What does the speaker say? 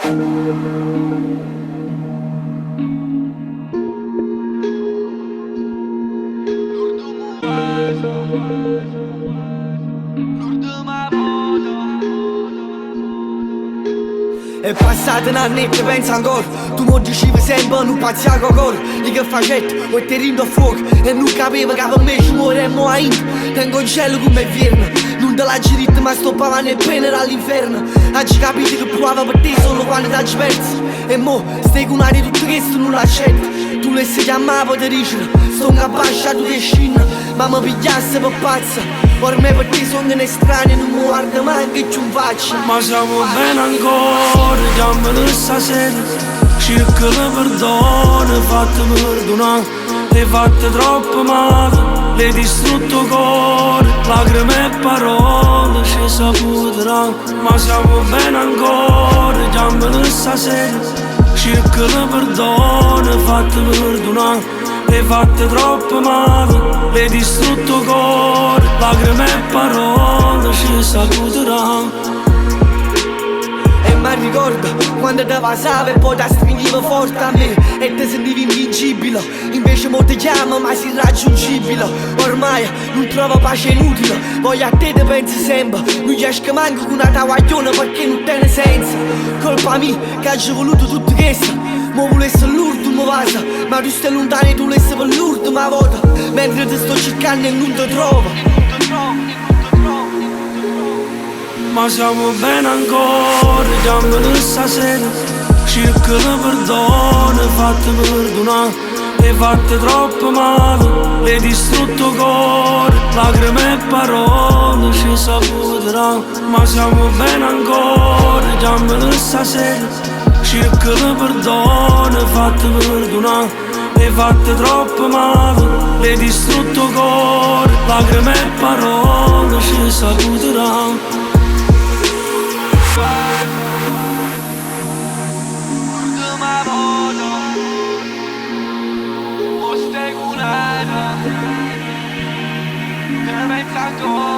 È passato un anno e ti penso ancora. Tu mi dicevi sempre non pazziaco ancora. Io che facetto, ho terreno a fuoco. E non capivo che per me ci moremmo a India. Tengo il cielo come vierno. Non te l'ha girato ma sto pavando e pene dall'inferno. Oggi capito che provava per te solo quando t'hai perso. E mo stai con aria tutto questo non l'accetto. Tu le si chiamava per dicere sto capace tu che scinna. Ma mi pigliasse per pazza. Ormai per te sono un estraneo, non mi guarda manco e ci un faccio. Ma siamo bene ancora, chiamami stasera. Cerca di perdono, fatti perdonare. Ti hai fatto troppo male, l'hai distrutto cuore. Lacrime e parole ci saputeranno. Ma siamo bene ancora, chiamami stasera. Cerca di perdono, fatti perdonare. Ti hai fatto troppo male, l'hai distrutto cuore. Lacrime e parole ci saputeranno. E mi ricordo quando ti passava e poi ti stringiva forte a me e ti sentivi invincibile. Invece mo ti chiamo ma sei irraggiungibile. Ormai non trovo pace inutile. Voglio a te penso sempre. Non riesco manco con una taguaglione perché non tiene senso. Colpa mia che hagi voluto tutto questo. Mo volessi l'ultimo vaso, ma tu stai lontano e tu volessi per l'ultima volta. Mentre ti sto cercando e non ti trovo. Ma siamo bene ancora, chiamami stasera. Cerca di perdono, fatti perdonare. Ti hai fatto troppo male, l'hai distrutto cuore. Lacrime e parole ci saputeranno. Ma siamo bene ancora, chiamami stasera. Cerca di perdono, fatti perdonare. Ti hai fatto troppo male, l'hai distrutto cuore. Lacrime e parole ci saputeranno. L'ultima volta, mo stai curata. Te ne penso ancora.